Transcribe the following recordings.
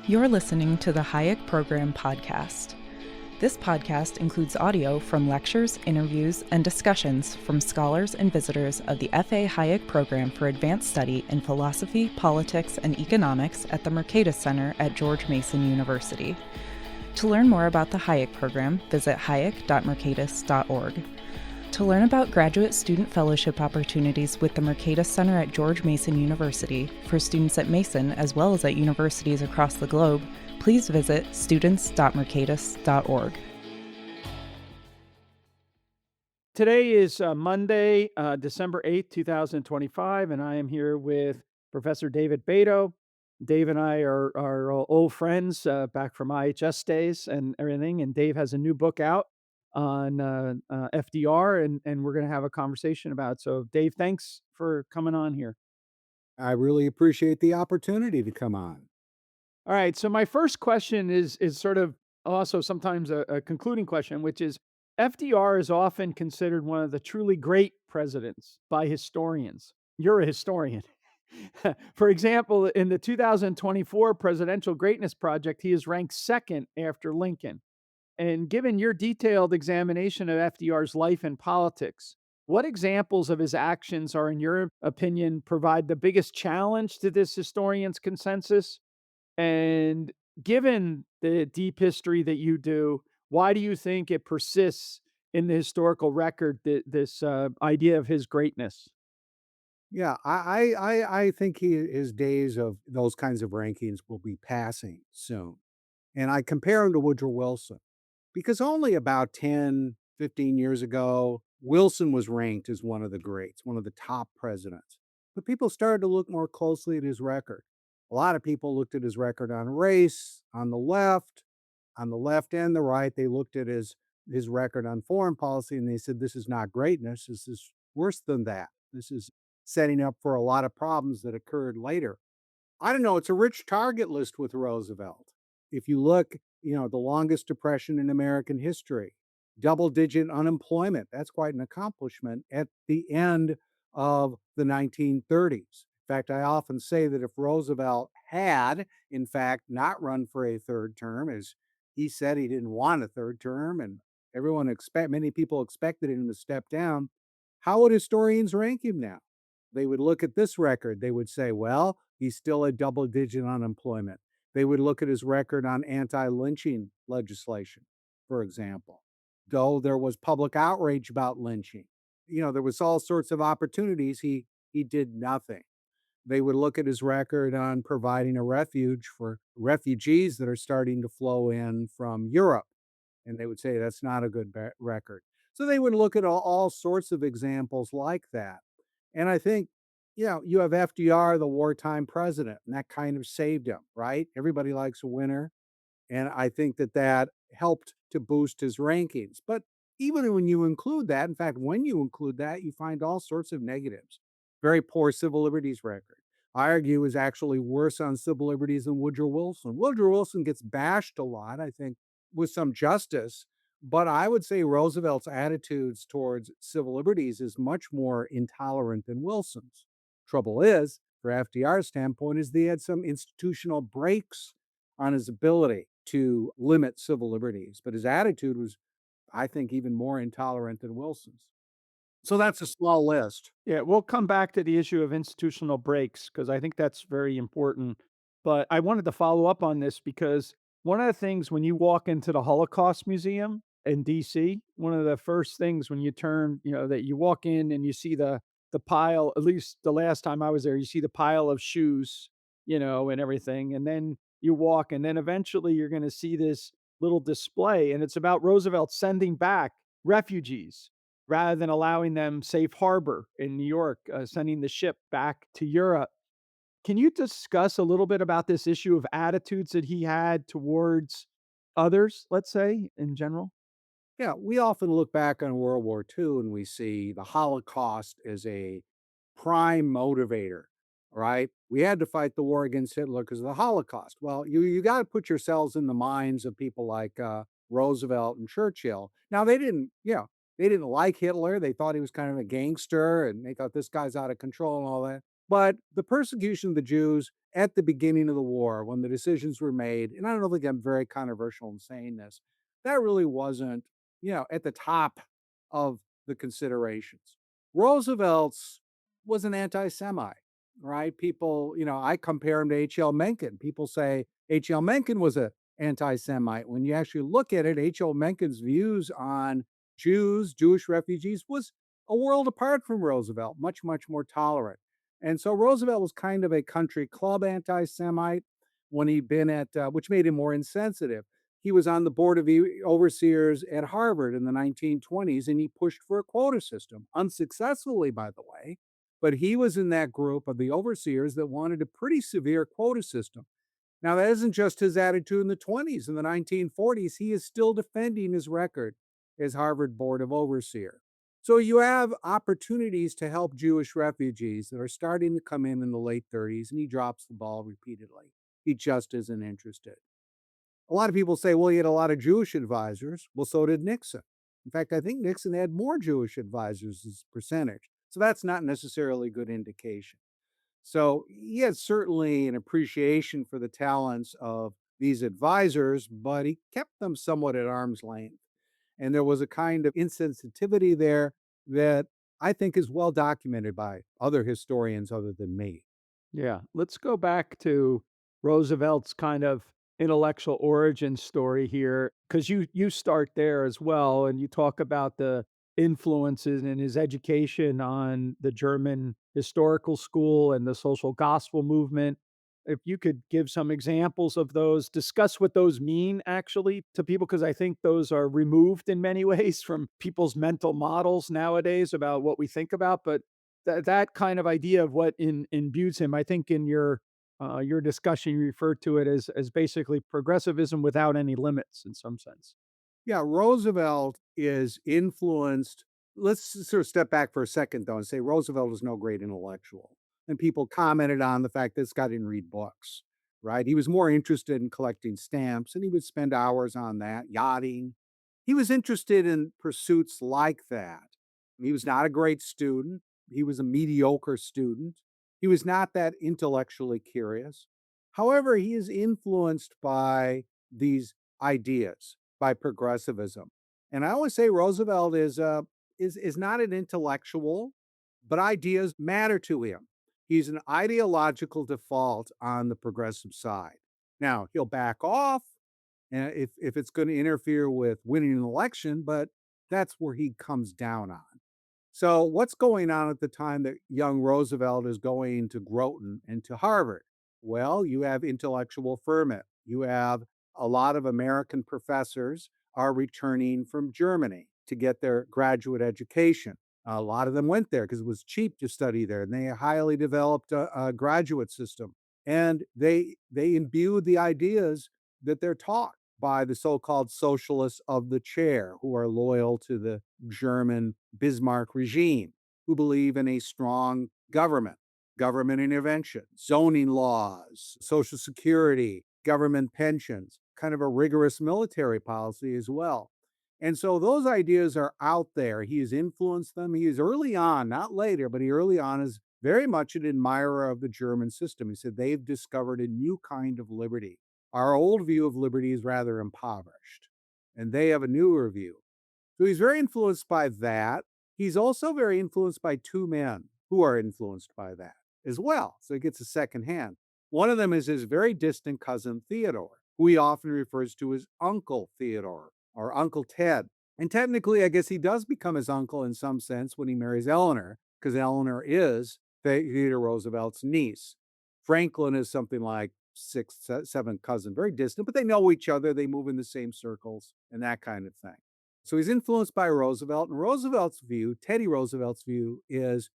You're listening to the Hayek Program Podcast. This podcast includes audio from lectures, interviews, and discussions from scholars and visitors of the F.A. Hayek Program for Advanced Study in Philosophy, Politics, and Economics at the Mercatus Center at George Mason University. To learn more about the Hayek Program, visit hayek.mercatus.org. To learn about graduate student fellowship opportunities with the Mercatus Center at George Mason University for students at Mason as well as at universities across the globe, please visit students.mercatus.org. Today is Monday, December 8th, 2025, and I am here with Professor David Beito. Dave and I are old friends back from IHS days and everything, and Dave has a new book out on FDR, and we're going to have a conversation about it. So, Dave, thanks for coming on here. I really appreciate the opportunity to come on. All right, so my first question is sort of also sometimes a concluding question, which is FDR is often considered one of the truly great presidents by historians. You're a historian. For example, in the 2024 Presidential Greatness Project, he is ranked second after Lincoln. And given your detailed examination of FDR's life and politics, what examples of his actions are, in your opinion, provide the biggest challenge to this historian's consensus? And given the deep history that you do, why do you think it persists in the historical record, this idea of his greatness? Yeah, I think his days of those kinds of rankings will be passing soon. And I compare him to Woodrow Wilson because only about 10, 15 years ago, Wilson was ranked as one of the greats, one of the top presidents. But people started to look more closely at his record. A lot of people looked at his record on race, on the left and the right. They looked at his record on foreign policy and they said, this is not greatness. This is worse than that. This is setting up for a lot of problems that occurred later. I don't know. It's a rich target list with Roosevelt. If you look, the longest depression in American history, double digit unemployment, that's quite an accomplishment at the end of the 1930s. In fact, I often say that if Roosevelt had, in fact, not run for a third term, as he said he didn't want a third term, and many people expected him to step down, how would historians rank him now? They would look at this record. They would say, well, he's still at double digit unemployment. They would look at his record on anti-lynching legislation, for example. Though there was public outrage about lynching, there was all sorts of opportunities. He did nothing. They would look at his record on providing a refuge for refugees that are starting to flow in from Europe. And they would say that's not a good record. So they would look at all sorts of examples like that. And I think, you have FDR, the wartime president, and that kind of saved him, right? Everybody likes a winner. And I think that helped to boost his rankings. But even when you include that, in fact, when you include that, you find all sorts of negatives. Very poor civil liberties record. I argue is actually worse on civil liberties than Woodrow Wilson. Woodrow Wilson gets bashed a lot, I think, with some justice. But I would say Roosevelt's attitudes towards civil liberties is much more intolerant than Wilson's. Trouble is, for FDR's standpoint, is they had some institutional breaks on his ability to limit civil liberties. But his attitude was, I think, even more intolerant than Wilson's. So that's a small list. Yeah, we'll come back to the issue of institutional breaks because I think that's very important. But I wanted to follow up on this because one of the things when you walk into the Holocaust Museum in DC, one of the first things when you turn, that you walk in and you see the pile, at least the last time I was there, you see the pile of shoes, and everything. And then you walk, and then eventually you're going to see this little display, and it's about Roosevelt sending back refugees rather than allowing them safe harbor in New York, sending the ship back to Europe. Can you discuss a little bit about this issue of attitudes that he had towards others, let's say, in general? Yeah, we often look back on World War II and we see the Holocaust as a prime motivator, right? We had to fight the war against Hitler because of the Holocaust. Well, you got to put yourselves in the minds of people like Roosevelt and Churchill. Now they didn't like Hitler. They thought he was kind of a gangster, and they thought this guy's out of control and all that. But the persecution of the Jews at the beginning of the war, when the decisions were made, and I don't think I'm very controversial in saying this, that really wasn't, at the top of the considerations. Roosevelt's was an anti-Semite, right? People, I compare him to H.L. Mencken. People say H.L. Mencken was a anti-Semite. When you actually look at it, H.L. Mencken's views on Jews, Jewish refugees, was a world apart from Roosevelt, much, much more tolerant. And so Roosevelt was kind of a country club anti-Semite when he'd been which made him more insensitive. He was on the board of overseers at Harvard in the 1920s, and he pushed for a quota system, unsuccessfully, by the way. But he was in that group of the overseers that wanted a pretty severe quota system. Now, that isn't just his attitude in the 20s. In the 1940s, he is still defending his record as Harvard Board of Overseer. So you have opportunities to help Jewish refugees that are starting to come in the late 30s, and he drops the ball repeatedly. He just isn't interested. A lot of people say, well, he had a lot of Jewish advisors. Well, so did Nixon. In fact, I think Nixon had more Jewish advisors as a percentage. So that's not necessarily a good indication. So he had certainly an appreciation for the talents of these advisors, but he kept them somewhat at arm's length. And there was a kind of insensitivity there that I think is well documented by other historians other than me. Yeah, let's go back to Roosevelt's kind of intellectual origin story here, because you start there as well, and you talk about the influences in his education on the German historical school and the social gospel movement. If you could give some examples of those, discuss what those mean actually to people, because I think those are removed in many ways from people's mental models nowadays about what we think about, but that kind of idea of what imbues him, I think in your discussion, you referred to it as basically progressivism without any limits in some sense. Yeah, Roosevelt is influenced. Let's sort of step back for a second, though, and say Roosevelt is no great intellectual. And people commented on the fact that this guy didn't read books, right? He was more interested in collecting stamps, and he would spend hours on that, yachting. He was interested in pursuits like that. He was not a great student. He was a mediocre student. He was not that intellectually curious. However, he is influenced by these ideas, by progressivism. And I always say Roosevelt is not an intellectual, but ideas matter to him. He's an ideological default on the progressive side. Now, he'll back off if it's going to interfere with winning an election, but that's where he comes down on. So, what's going on at the time that young Roosevelt is going to Groton and to Harvard? Well, you have intellectual ferment. You have a lot of American professors are returning from Germany to get their graduate education. A lot of them went there because it was cheap to study there, and they highly developed a graduate system. And they imbued the ideas that they're taught by the so-called socialists of the chair, who are loyal to the German Bismarck regime, who believe in a strong government intervention, zoning laws, social security, government pensions, kind of a rigorous military policy as well. And so those ideas are out there. He has influenced them. He is early on, not later, but he early on is very much an admirer of the German system. He said they've discovered a new kind of liberty. Our old view of liberty is rather impoverished, and they have a newer view. So he's very influenced by that. He's also very influenced by two men who are influenced by that as well. So he gets a second hand. One of them is his very distant cousin, Theodore, who he often refers to as Uncle Theodore or Uncle Ted. And technically, I guess he does become his uncle in some sense when he marries Eleanor, because Eleanor is Theodore Roosevelt's niece. Franklin is something like sixth, seventh cousin, very distant, but they know each other. They move in the same circles and that kind of thing. So he's influenced by Roosevelt, and Roosevelt's view, Teddy Roosevelt's view, is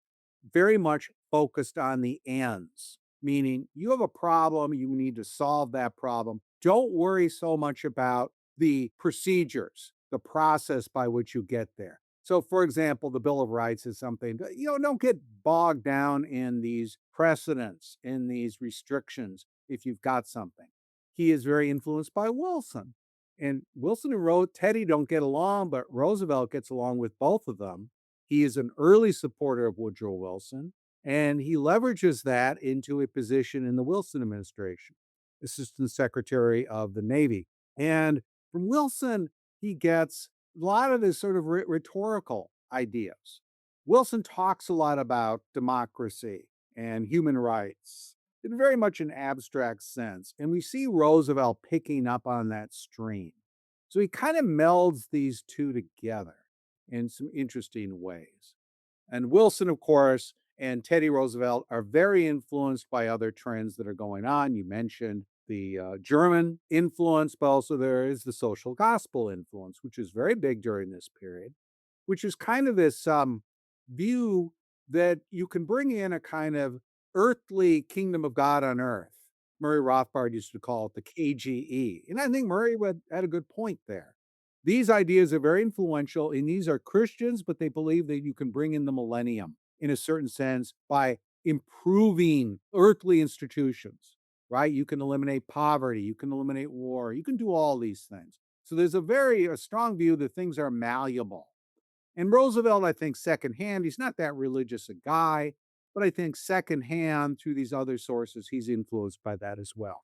very much focused on the ends, meaning you have a problem, you need to solve that problem. Don't worry so much about the procedures, the process by which you get there. So, for example, the Bill of Rights is something, don't get bogged down in these precedents, in these restrictions if you've got something. He is very influenced by Wilson. And Wilson and Teddy don't get along, but Roosevelt gets along with both of them. He is an early supporter of Woodrow Wilson, And he leverages that into a position in the Wilson administration, Assistant Secretary of the Navy. And from Wilson, he gets a lot of his sort of rhetorical ideas. Wilson talks a lot about democracy and human rights in very much an abstract sense. And we see Roosevelt picking up on that stream. So he kind of melds these two together in some interesting ways. And Wilson, of course, and Teddy Roosevelt are very influenced by other trends that are going on. You mentioned the German influence, but also there is the social gospel influence, which is very big during this period, which is kind of this view that you can bring in a kind of earthly kingdom of God on earth. Murray Rothbard used to call it the KGE. And I think Murray had a good point there. These ideas are very influential, and these are Christians, but they believe that you can bring in the millennium in a certain sense by improving earthly institutions, right? You can eliminate poverty, you can eliminate war, you can do all these things. So there's a strong view that things are malleable. And Roosevelt, I think, secondhand, he's not that religious a guy, but I think secondhand through these other sources, he's influenced by that as well.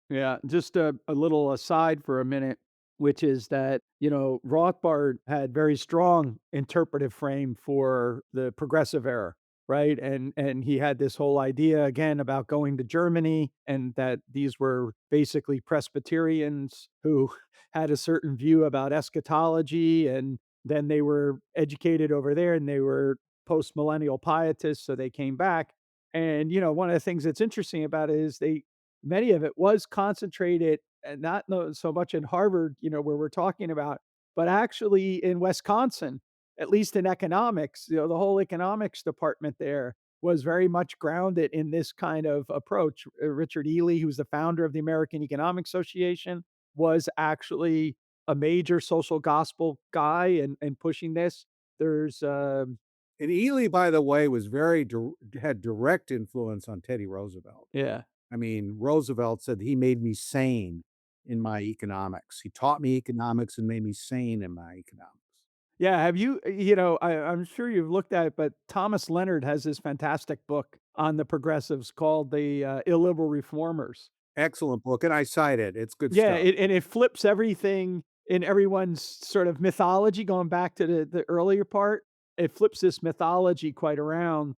Yeah, just a little aside for a minute, which is that, Rothbard had very strong interpretive frame for the progressive era, right? And he had this whole idea again about going to Germany and that these were basically Presbyterians who had a certain view about eschatology and then they were educated over there and they were post-millennial pietists, so they came back. And one of the things that's interesting about it is they many of it was concentrated and not so much in Harvard, where we're talking about, but actually in Wisconsin, at least in economics, the whole economics department there was very much grounded in this kind of approach. Richard Ely, who's the founder of the American Economic Association, was actually a major social gospel guy and pushing this. There's And Ely, by the way, was had direct influence on Teddy Roosevelt. yeah. I mean, Roosevelt said he made me sane in my economics. He taught me economics and made me sane in my economics. Yeah, have you I'm sure you've looked at it, but Thomas Leonard has this fantastic book on the progressives called The Illiberal Reformers. Excellent book, and I cite it. It's good Yeah, stuff. it flips everything in everyone's sort of mythology going back to the earlier part. It flips this mythology quite around.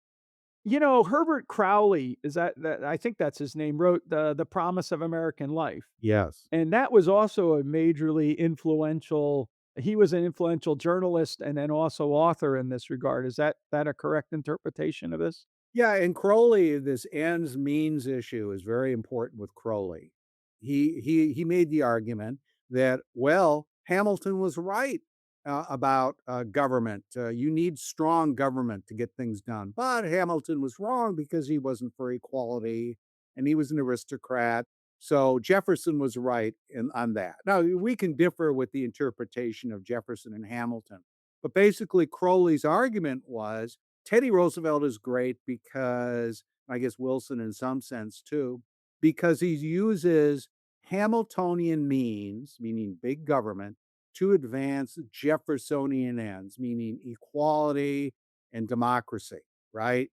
Herbert Crowley, is that I think that's his name, wrote The Promise of American Life. Yes. And that was also a majorly influential he was an influential journalist and then also author in this regard. Is that a correct interpretation of this? Yeah, and Crowley, this ends means issue is very important with Crowley. He made the argument that, well, Hamilton was right about government. You need strong government to get things done. But Hamilton was wrong because he wasn't for equality and he was an aristocrat. So Jefferson was right on that. Now, we can differ with the interpretation of Jefferson and Hamilton, but basically, Crowley's argument was Teddy Roosevelt is great because, I guess Wilson in some sense too, because he uses Hamiltonian means, meaning big government, to advance Jeffersonian ends, meaning equality and democracy, right?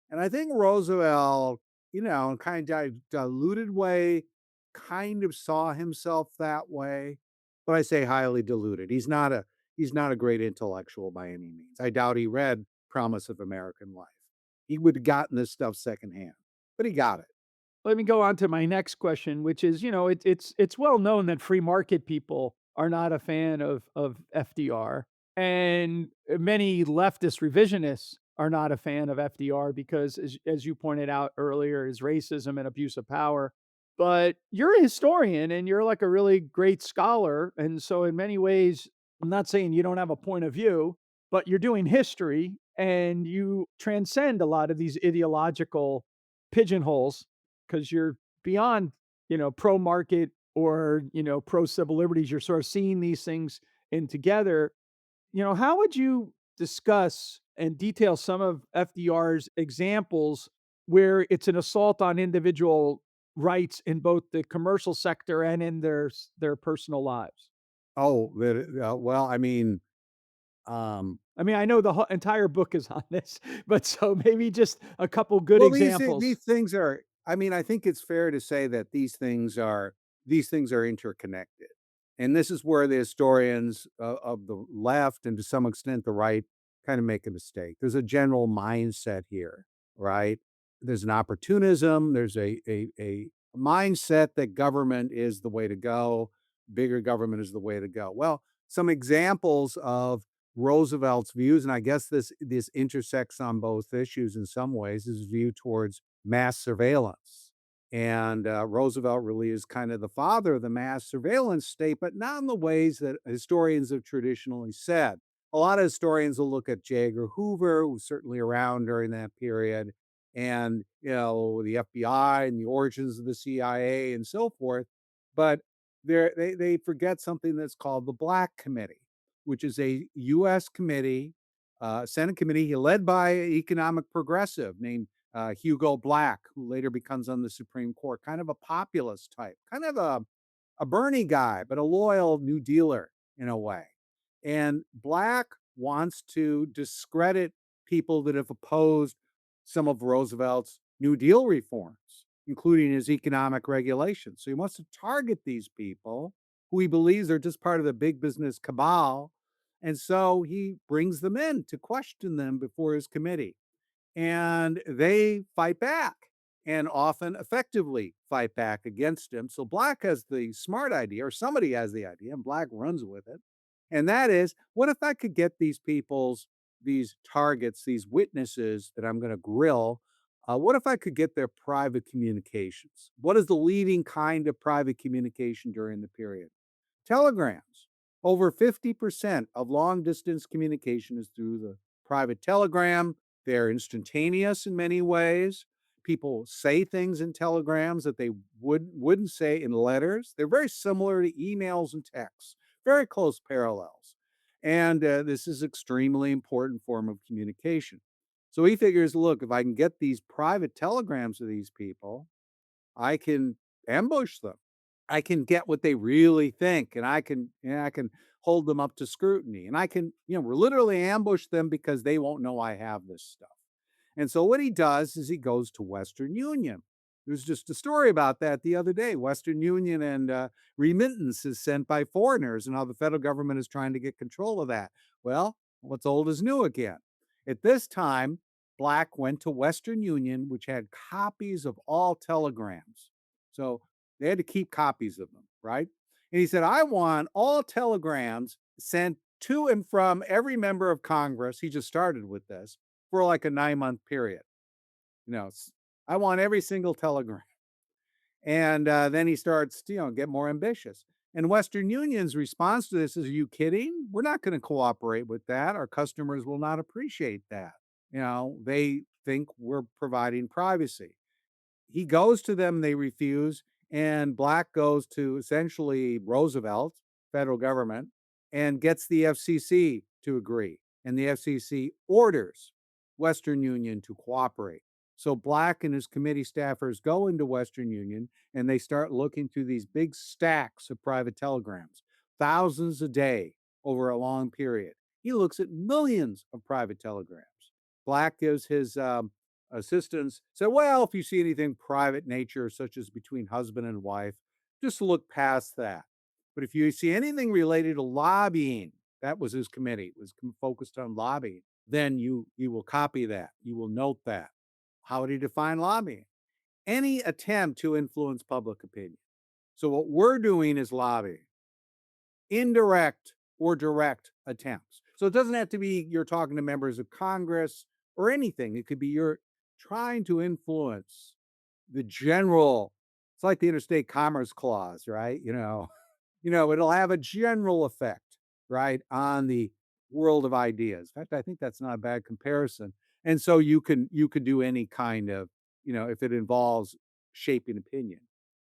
And I think Roosevelt, in kind of diluted way, kind of saw himself that way, but I say highly diluted. He's not a great intellectual by any means. I doubt he read Promise of American Life. He would have gotten this stuff secondhand, but he got it. Let me go on to my next question, which is, it's well known that free market people are not a fan of FDR, and many leftist revisionists are not a fan of FDR because, as you pointed out earlier, is racism and abuse of power. But you're a historian and you're like a really great scholar, and so in many ways, I'm not saying you don't have a point of view, but you're doing history and you transcend a lot of these ideological pigeonholes because you're beyond, pro market or, pro civil liberties. You're sort of seeing these things in together. How would you discuss and detail some of FDR's examples where it's an assault on individual rights in both the commercial sector and in their personal lives? Oh, well, I mean, I mean, I know the entire book is on this, but so maybe just a couple good Well, examples. these things are, I mean, I think it's fair to say that these things are interconnected. And this is where the historians of the left and to some extent the right kind of make a mistake. There's a general mindset here, right? There's an opportunism, there's a mindset that government is the way to go, bigger government is the way to go. Well, some examples of Roosevelt's views, and I guess this intersects on both issues in some ways, his view towards mass surveillance. And Roosevelt really is kind of the father of the mass surveillance state, but not in the ways that historians have traditionally said. A lot of historians will look at J. Edgar Hoover, who was certainly around during that period, and the FBI and the origins of the CIA and so forth. But they forget something that's called the Black Committee, which is a U.S. committee, Senate committee led by an economic progressive named Hugo Black, who later becomes on the Supreme Court, kind of a populist type, kind of a Bernie guy, but a loyal New Dealer in a way. And Black wants to discredit people that have opposed some of Roosevelt's New Deal reforms, including his economic regulations. So he wants to target these people who he believes are just part of the big business cabal. And so he brings them in to question them before his committee. And they fight back and often effectively fight back against him. So Black has the smart idea, or somebody has the idea, and Black runs with it. And that is, what if I could get these targets, these witnesses that I'm going to grill? What if I could get their private communications? What is the leading kind of private communication during the period? Telegrams. Over 50% of long distance communication is through the private telegram. They're instantaneous in many ways. People say things in telegrams that they wouldn't say in letters. They're very similar to emails and texts, very close parallels. And this is extremely important form of communication. So he figures, look, if I can get these private telegrams of these people, I can ambush them. I can get what they really think, and I can hold them up to scrutiny, and I can, literally ambush them because they won't know I have this stuff. And so what he does is he goes to Western Union. There's just a story about that the other day. Western Union and remittances sent by foreigners, and how the federal government is trying to get control of that. Well, what's old is new again. At this time, Black went to Western Union, which had copies of all telegrams. So they had to keep copies of them, right? And he said, I want all telegrams sent to and from every member of Congress. He just started with this for like a 9-month period. I want every single telegram. And then he starts, get more ambitious. And Western Union's response to this is, are you kidding? We're not going to cooperate with that. Our customers will not appreciate that. They think we're providing privacy. He goes to them, they refuse, and Black goes to essentially Roosevelt, federal government, and gets the FCC to agree. And the FCC orders Western Union to cooperate. So Black and his committee staffers go into Western Union and they start looking through these big stacks of private telegrams, thousands a day over a long period. He looks at millions of private telegrams. Black gives his assistants, said, well, if you see anything private nature, such as between husband and wife, just look past that. But if you see anything related to lobbying, that was his committee, was focused on lobbying, then you will copy that. You will note that. How would he define lobbying? Any attempt to influence public opinion. So what we're doing is lobbying. Indirect or direct attempts. So it doesn't have to be you're talking to members of Congress or anything. It could be you're trying to influence the general. It's like the Interstate Commerce Clause, right? It'll have a general effect, right, on the world of ideas. In fact, I think that's not a bad comparison. And so you can do any kind of, if it involves shaping opinion,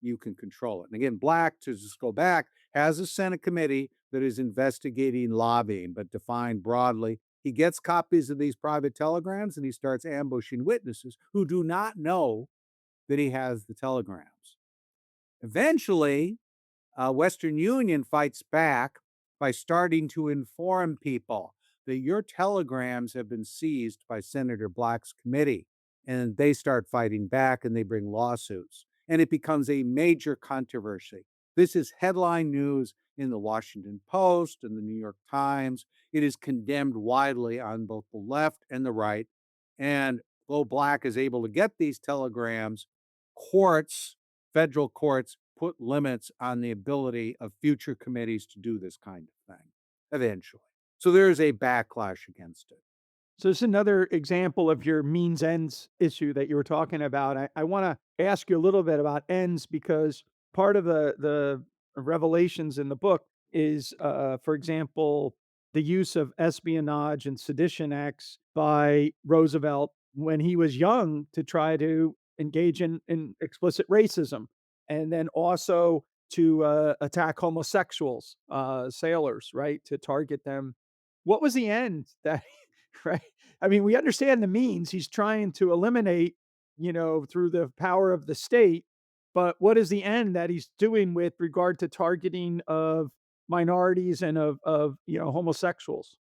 you can control it. And again, Black, to just go back, has a Senate committee that is investigating lobbying, but defined broadly. He gets copies of these private telegrams and he starts ambushing witnesses who do not know that he has the telegrams. Eventually, Western Union fights back by starting to inform people. that your telegrams have been seized by Senator Black's committee. And they start fighting back and they bring lawsuits. And it becomes a major controversy. This is headline news in the Washington Post and the New York Times. It is condemned widely on both the left and the right. And though Black is able to get these telegrams, courts, federal courts, put limits on the ability of future committees to do this kind of thing eventually. So there is a backlash against it. So this is another example of your means ends issue that you were talking about. I want to ask you a little bit about ends because part of the revelations in the book is, for example, the use of espionage and sedition acts by Roosevelt when he was young to try to engage in explicit racism, and then also to attack homosexuals, sailors, right, to target them. What was the end that right? I mean, we understand the means. He's trying to eliminate, through the power of the state, but what is the end that he's doing with regard to targeting of minorities and of homosexuals?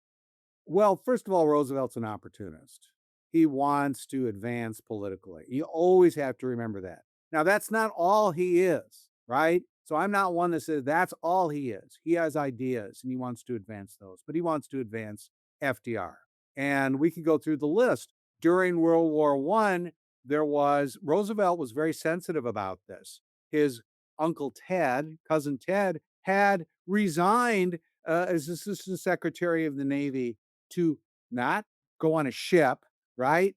Well, first of all, Roosevelt's an opportunist. He wants to advance politically. You always have to remember that. Now, that's not all he is, right? So I'm not one that says that's all he is. He has ideas and he wants to advance those, but he wants to advance FDR. And we could go through the list. During World War I, Roosevelt was very sensitive about this. His uncle Ted, cousin Ted, had resigned as Assistant Secretary of the Navy to not go on a ship, right?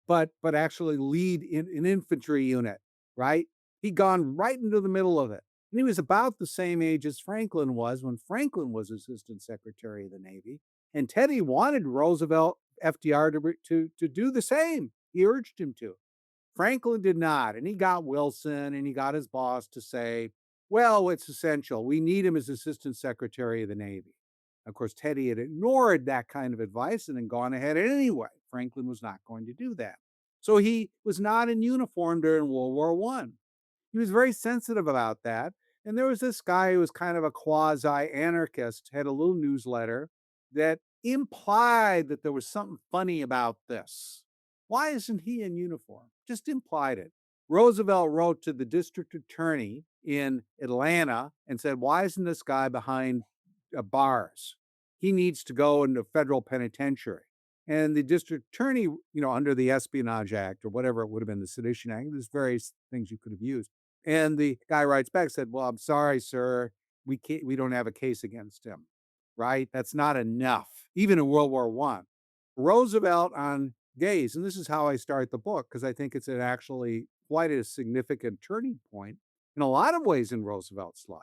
But actually lead in an infantry unit, right? He'd gone right into the middle of it. And he was about the same age as Franklin was when Franklin was Assistant Secretary of the Navy. And Teddy wanted Roosevelt, FDR to do the same. He urged him to. Franklin did not, and he got Wilson and he got his boss to say, well, it's essential. We need him as Assistant Secretary of the Navy. Of course, Teddy had ignored that kind of advice and then gone ahead anyway. Franklin was not going to do that. So he was not in uniform during World War I. He was very sensitive about that. And there was this guy who was kind of a quasi anarchist, had a little newsletter that implied that there was something funny about this. Why isn't he in uniform? Just implied it. Roosevelt wrote to the district attorney in Atlanta and said, why isn't this guy behind bars? He needs to go into federal penitentiary. And the district attorney, under the Espionage Act or whatever it would have been, the Sedition Act, there's various things you could have used. And the guy writes back, said, well, I'm sorry, sir. We don't have a case against him, right? That's not enough, even in World War I. Roosevelt on gays, and this is how I start the book, because I think it's actually quite a significant turning point in a lot of ways in Roosevelt's life.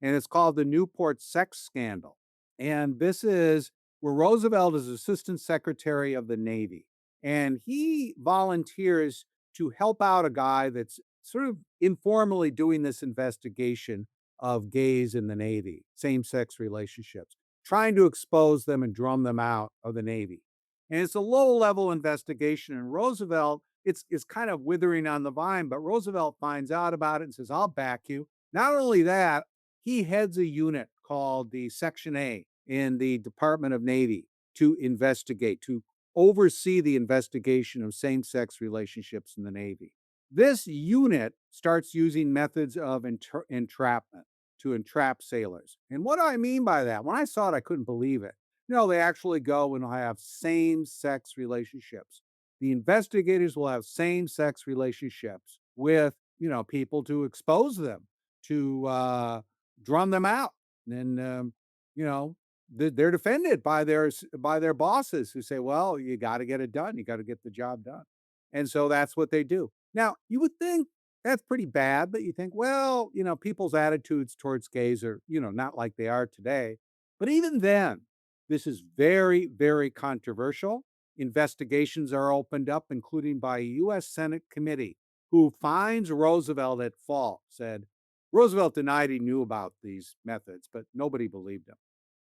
And it's called the Newport Sex Scandal. And this is where Roosevelt is Assistant Secretary of the Navy. And he volunteers to help out a guy that's sort of informally doing this investigation of gays in the Navy, same-sex relationships, trying to expose them and drum them out of the Navy. And it's a low-level investigation. And Roosevelt, it's kind of withering on the vine, but Roosevelt finds out about it and says, I'll back you. Not only that, he heads a unit called the Section A in the Department of Navy to investigate, to oversee the investigation of same-sex relationships in the Navy. This unit starts using methods of entrapment to entrap sailors. And what do I mean by that? When I saw it, I couldn't believe it. They actually go and have same-sex relationships. The investigators will have same-sex relationships with, people to expose them, to drum them out. And, they're defended by their bosses who say, well, you got to get it done. You got to get the job done. And so that's what they do. Now, you would think that's pretty bad, but you think, well, people's attitudes towards gays are, not like they are today. But even then, this is very, very controversial. Investigations are opened up, including by a U.S. Senate committee who finds Roosevelt at fault, said, Roosevelt denied he knew about these methods, but nobody believed him,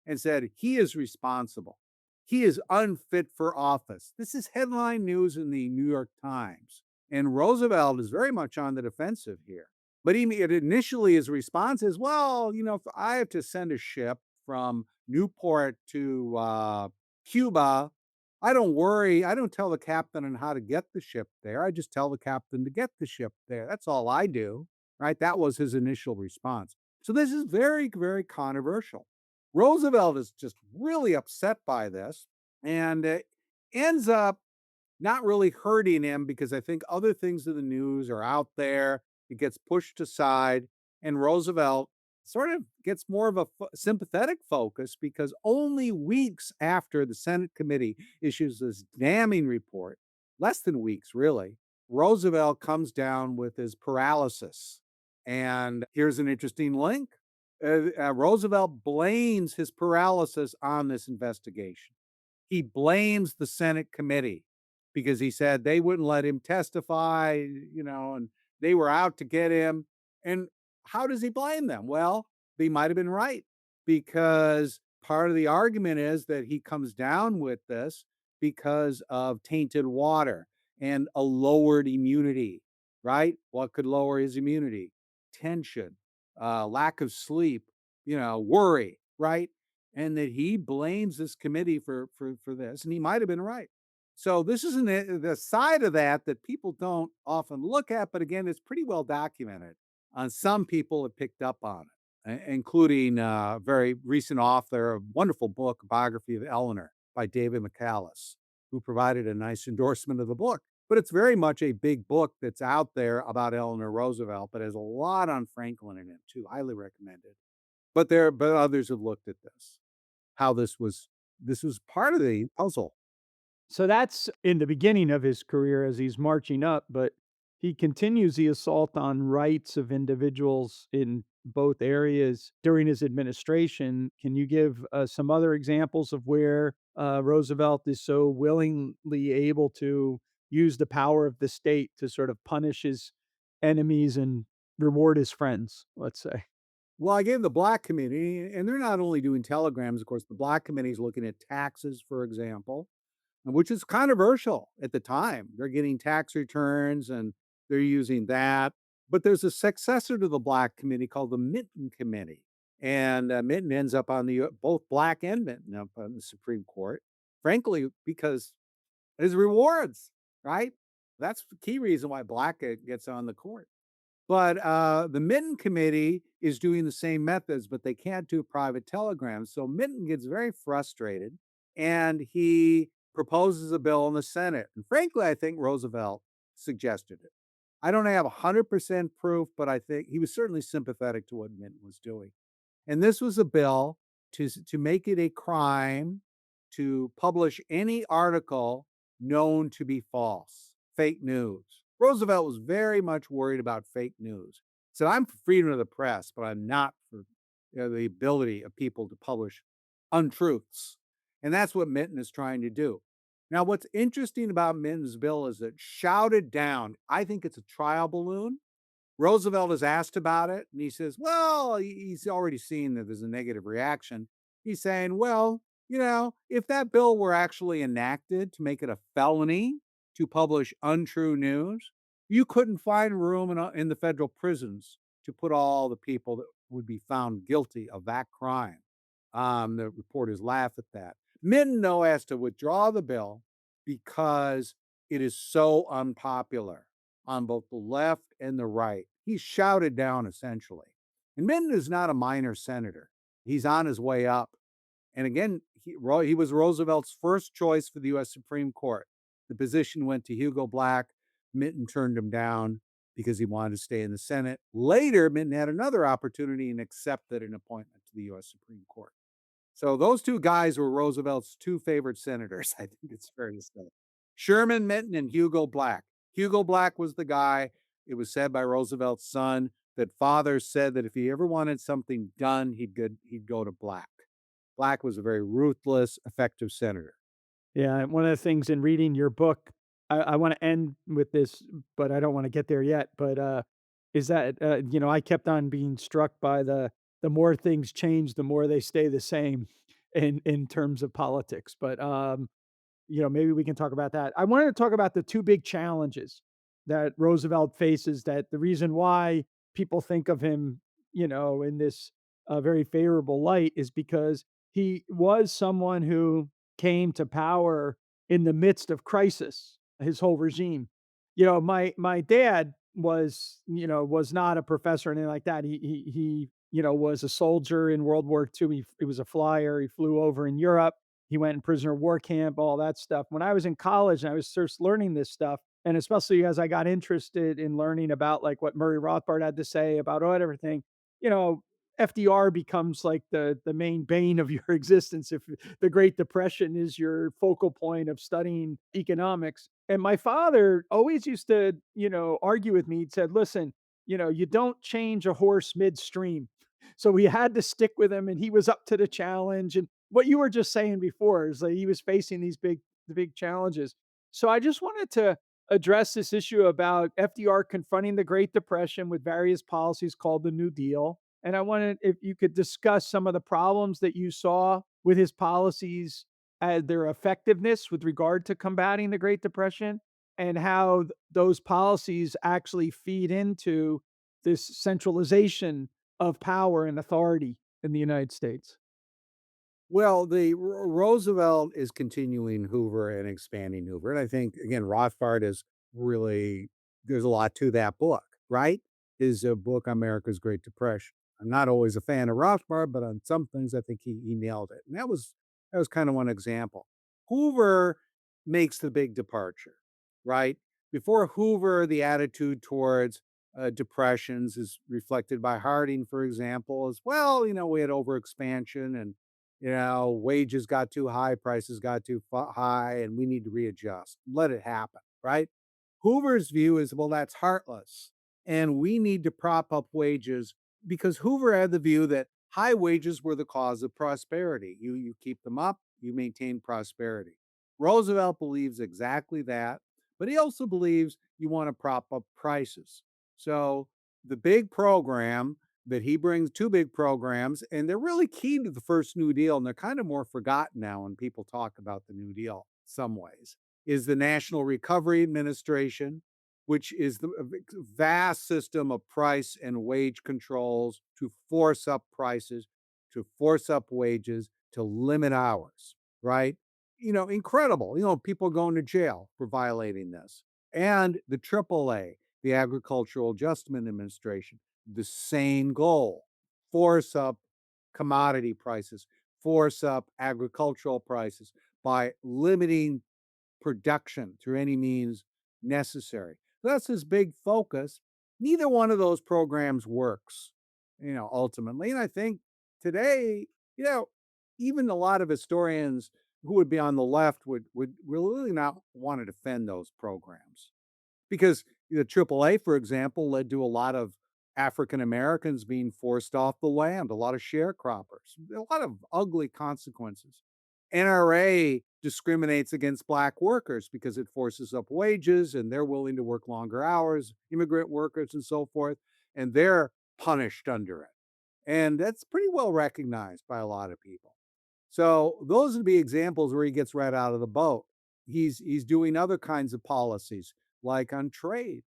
and said he is responsible. He is unfit for office. This is headline news in the New York Times. And Roosevelt is very much on the defensive here. But initially his response is, well, if I have to send a ship from Newport to Cuba, I don't worry. I don't tell the captain on how to get the ship there. I just tell the captain to get the ship there. That's all I do. Right. That was his initial response. So this is very, very controversial. Roosevelt is just really upset by this and ends up not really hurting him because I think other things in the news are out there. It gets pushed aside, and Roosevelt sort of gets more of a sympathetic focus because only weeks after the Senate committee issues this damning report, less than weeks, really, Roosevelt comes down with his paralysis. And here's an interesting link. Roosevelt blames his paralysis on this investigation. He blames the Senate committee because he said they wouldn't let him testify, and they were out to get him. And how does he blame them? Well, they might have been right because part of the argument is that he comes down with this because of tainted water and a lowered immunity, right? What could lower his immunity? Tension, lack of sleep, worry, right? And that he blames this committee for this, and he might have been right. So this is the side of that people don't often look at, but again, it's pretty well documented. Some people have picked up on it, including a very recent author, a wonderful book, biography of Eleanor by David McCallis, who provided a nice endorsement of the book. But it's very much a big book that's out there about Eleanor Roosevelt, but has a lot on Franklin in it too. Highly recommended. But others have looked at this, how this was part of the puzzle. So that's in the beginning of his career as he's marching up, but he continues the assault on rights of individuals in both areas during his administration. Can you give some other examples of where Roosevelt is so willingly able to use the power of the state to sort of punish his enemies and reward his friends, let's say? Well, I gave the black community, and they're not only doing telegrams, of course, the black committee is looking at taxes, for example, which is controversial at the time. They're getting tax returns and they're using that. But there's a successor to the black committee called the Minton Committee. And Minton ends up on both black and Minton up on the Supreme Court, frankly, because his rewards, right? That's the key reason why black gets on the court. But the Minton Committee is doing the same methods, but they can't do private telegrams. So Minton gets very frustrated and he proposes a bill in the Senate. And frankly, I think Roosevelt suggested it. I don't have 100% proof, but I think he was certainly sympathetic to what Minton was doing. And this was a bill to make it a crime to publish any article known to be false, fake news. Roosevelt was very much worried about fake news. Said, I'm for freedom of the press, but I'm not for the ability of people to publish untruths. And that's what Minton is trying to do. Now, what's interesting about Minton's bill is that shouted down, I think it's a trial balloon. Roosevelt is asked about it, and he says, well, he's already seen that there's a negative reaction. He's saying, well, if that bill were actually enacted to make it a felony to publish untrue news, you couldn't find room in the federal prisons to put all the people that would be found guilty of that crime. The reporters laugh at that. Minton, though, has to withdraw the bill because it is so unpopular on both the left and the right. He's shouted down essentially. And Minton is not a minor senator. He's on his way up. And again, he was Roosevelt's first choice for the U.S. Supreme Court. The position went to Hugo Black. Minton turned him down because he wanted to stay in the Senate. Later, Minton had another opportunity and accepted an appointment to the U.S. Supreme Court. So those two guys were Roosevelt's two favorite senators, I think it's fair to say. Sherman Minton and Hugo Black. Hugo Black was the guy, it was said by Roosevelt's son, that father said that if he ever wanted something done, he'd go to Black. Black was a very ruthless, effective senator. Yeah, and one of the things in reading your book, I wanna end with this, but I don't wanna get there yet, but, is that, I kept on being struck by the more things change, the more they stay the same in terms of politics, but, maybe we can talk about that. I wanted to talk about the 2 big challenges that Roosevelt faces, that the reason why people think of him, in this, very favorable light is because he was someone who came to power in the midst of crisis, his whole regime. My dad was not a professor or anything like that. He was a soldier in World War II. He was a flyer. He flew over in Europe. He went in prisoner of war camp, all that stuff. When I was in college and I was first learning this stuff, and especially as I got interested in learning about like what Murray Rothbard had to say about everything, you know, FDR becomes like the main bane of your existence if the Great Depression is your focal point of studying economics. And my father always used to, argue with me. He said, "Listen, you don't change a horse midstream." So we had to stick with him, and he was up to the challenge. And what you were just saying before is that he was facing the big challenges. So I just wanted to address this issue about FDR confronting the Great Depression with various policies called the New Deal. And I wanted if you could discuss some of the problems that you saw with his policies, their effectiveness with regard to combating the Great Depression, and how those policies actually feed into this centralization of power and authority in the United States. Well, the Roosevelt is continuing Hoover and expanding Hoover, and I think again Rothbard is really there's a lot to that book, right? His book America's Great Depression. I'm not always a fan of Rothbard, but on some things I think he nailed it, and that was kind of one example. Hoover makes the big departure, right? Before Hoover, the attitude towards depressions is reflected by Harding, for example, as well. We had overexpansion and wages got too high, prices got too high, and we need to readjust. Let it happen, right? Hoover's view is, well, that's heartless. And we need to prop up wages because Hoover had the view that high wages were the cause of prosperity. You keep them up, you maintain prosperity. Roosevelt believes exactly that, but he also believes you want to prop up prices. So the big program that he brings, two big programs, and they're really key to the first New Deal, and they're kind of more forgotten now when people talk about the New Deal some ways, is the National Recovery Administration, which is the vast system of price and wage controls to force up prices, to force up wages, to limit hours, right? Incredible. People going to jail for violating this. And the AAA, the Agricultural Adjustment Administration, the same goal: force up commodity prices, force up agricultural prices by limiting production through any means necessary. That's his big focus. Neither one of those programs works, ultimately. And I think today, you know, even a lot of historians who would be on the left would really not want to defend those programs because the AAA, for example, led to a lot of African Americans being forced off the land, a lot of sharecroppers, a lot of ugly consequences. NRA discriminates against Black workers because it forces up wages and they're willing to work longer hours, immigrant workers and so forth, and they're punished under it. And that's pretty well recognized by a lot of people. So those would be examples where he gets right out of the boat. He's doing other kinds of policies like on trade.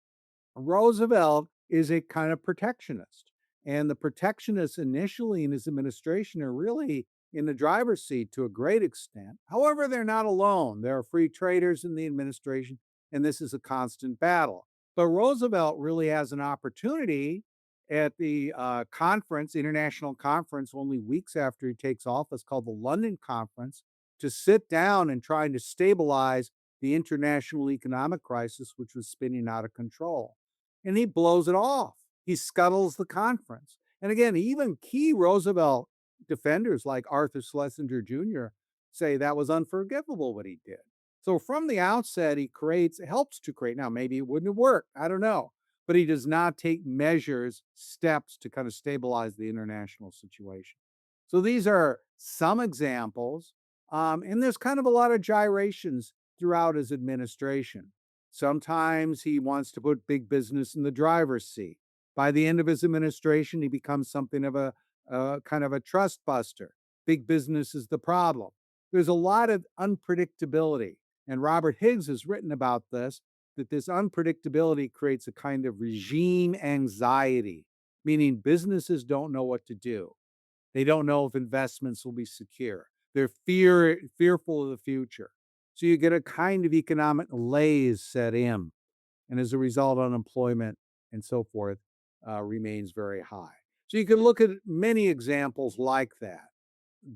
Roosevelt is a kind of protectionist. And the protectionists initially in his administration are really in the driver's seat to a great extent. However, they're not alone. There are free traders in the administration, and this is a constant battle. But Roosevelt really has an opportunity at the conference, international conference, only weeks after he takes office, called the London Conference, to sit down and try to stabilize the international economic crisis, which was spinning out of control. And he blows it off. He scuttles the conference. And again, even key Roosevelt defenders like Arthur Schlesinger Jr. say that was unforgivable what he did. So from the outset, he helps to create. Now, maybe it wouldn't have worked. I don't know. But he does not take measures, steps to kind of stabilize the international situation. So these are some examples. And there's kind of a lot of gyrations throughout his administration. Sometimes he wants to put big business in the driver's seat. By the end of his administration, he becomes something of a kind of a trust buster. Big business is the problem. There's a lot of unpredictability. And Robert Higgs has written about this, that this unpredictability creates a kind of regime anxiety, meaning businesses don't know what to do. They don't know if investments will be secure. They're fearful of the future. So you get a kind of economic malaise set in, and as a result, unemployment and so forth remains very high. So you can look at many examples like that.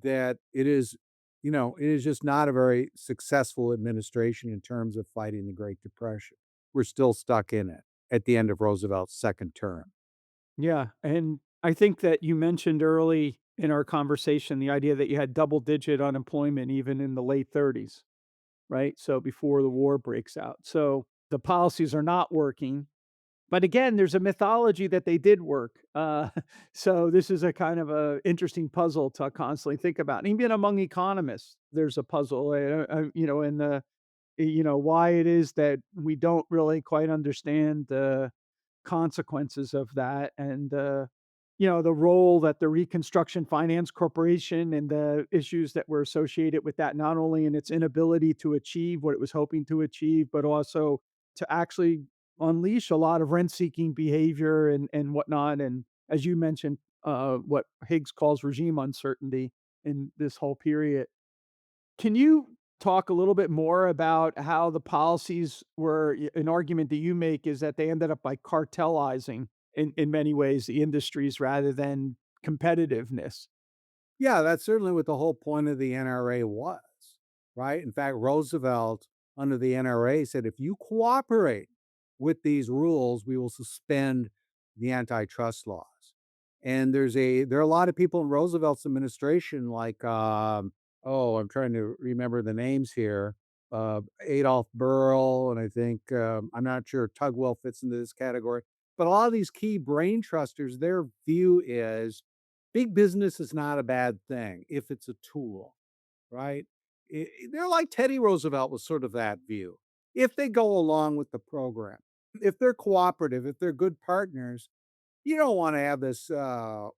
That it is, it is just not a very successful administration in terms of fighting the Great Depression. We're still stuck in it at the end of Roosevelt's second term. Yeah, and I think that you mentioned early in our conversation the idea that you had double-digit unemployment even in the late 30s, right? So before the war breaks out. So the policies are not working. But again, there's a mythology that they did work. So this is a kind of a interesting puzzle to constantly think about. And even among economists, there's a puzzle, in the why it is that we don't really quite understand the consequences of that, and the role that the Reconstruction Finance Corporation and the issues that were associated with that, not only in its inability to achieve what it was hoping to achieve, but also to actually unleash a lot of rent-seeking behavior and whatnot. And as you mentioned, what Higgs calls regime uncertainty in this whole period. Can you talk a little bit more about how the policies were an argument that you make is that they ended up by cartelizing in many ways the industries rather than competitiveness? Yeah, that's certainly what the whole point of the NRA was, right? In fact, Roosevelt, under the NRA, said if you cooperate with these rules, we will suspend the antitrust laws. And there are a lot of people in Roosevelt's administration, like I'm trying to remember the names here. Adolph Burl, and I think I'm not sure Tugwell fits into this category, but a lot of these key brain trusters, their view is big business is not a bad thing if it's a tool, right? They're like Teddy Roosevelt was sort of that view. If they go along with the program, if they're cooperative, if they're good partners, you don't want to have this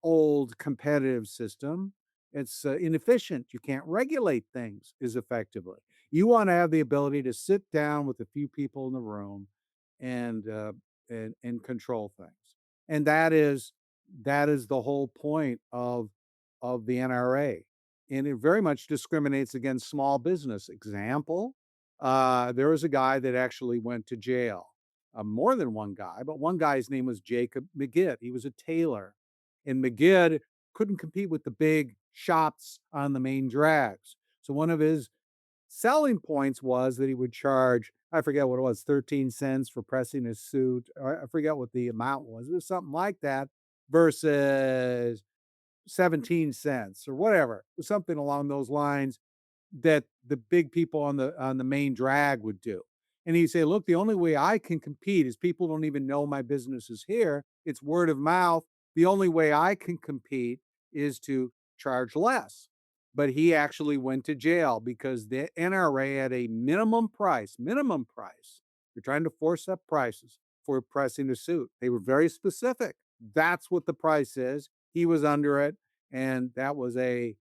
old competitive system. It's inefficient. You can't regulate things as effectively. You want to have the ability to sit down with a few people in the room and and control things. And that is the whole point of the NRA. And it very much discriminates against small business. Example, there was a guy that actually went to jail, more than one guy, but one guy's name was Jacob McGitt. He was a tailor, and McGitt couldn't compete with the big shops on the main drags. So one of his selling points was that he would charge, I forget what it was, 13 cents for pressing his suit. Or I forget what the amount was. It was something like that versus 17 cents or whatever. It was something along those lines that the big people on the main drag would do. And he'd say, "Look, the only way I can compete is people don't even know my business is here. It's word of mouth. The only way I can compete is to charge less." But he actually went to jail because the NRA had a minimum price. They're trying to force up prices for pressing a suit. They were very specific. That's what the price is. He was under it, and that was a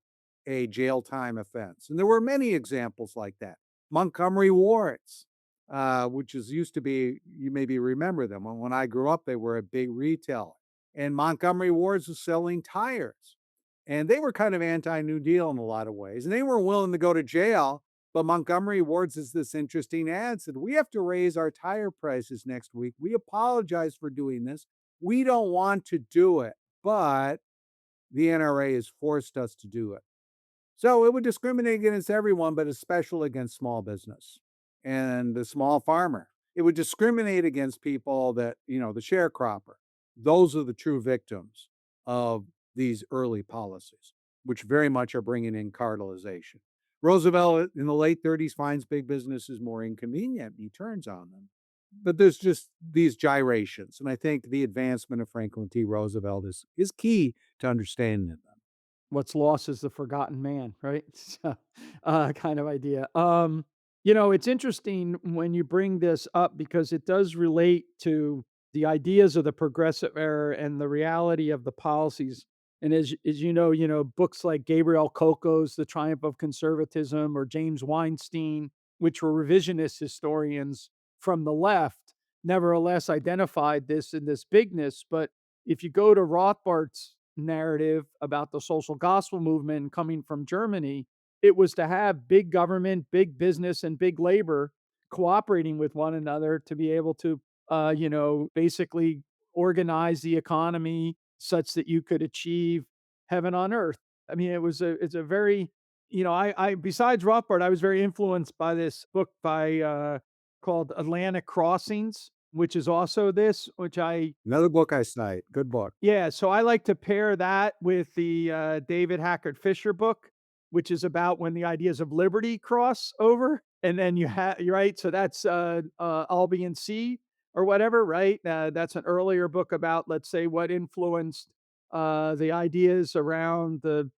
jail time offense. And there were many examples like that. Montgomery Wards, which is used to be, you maybe remember them. When I grew up, they were a big retailer. And Montgomery Wards was selling tires. And they were kind of anti New Deal in a lot of ways. And they weren't willing to go to jail. But Montgomery Wards is this interesting ad said, "We have to raise our tire prices next week. We apologize for doing this. We don't want to do it, but the NRA has forced us to do it." So it would discriminate against everyone, but especially against small business and the small farmer. It would discriminate against people that, the sharecropper. Those are the true victims of these early policies, which very much are bringing in cartelization. Roosevelt in the late 30s finds big businesses more inconvenient. He turns on them. But there's just these gyrations. And I think the advancement of Franklin T. Roosevelt is key to understanding them. What's lost is the forgotten man, right? So, kind of idea. It's interesting when you bring this up because it does relate to the ideas of the progressive era and the reality of the policies. And as books like Gabriel Coco's The Triumph of Conservatism or James Weinstein, which were revisionist historians from the left, nevertheless identified this in this bigness. But if you go to Rothbard's narrative about the social gospel movement coming from Germany, it was to have big government, big business, and big labor cooperating with one another to be able to, basically organize the economy such that you could achieve heaven on earth. I mean, it's a very, I besides Rothbard, I was very influenced by this book by called Atlantic Crossings, which is also this, which I Another book I cite. Good book. yeah, so I like to pair that with the, David Hackett Fisher book, which is about when the ideas of liberty cross over, and then you're right, so that's, Albion Sea or whatever, right? That's an earlier book about, let's say, what influenced, the ideas around the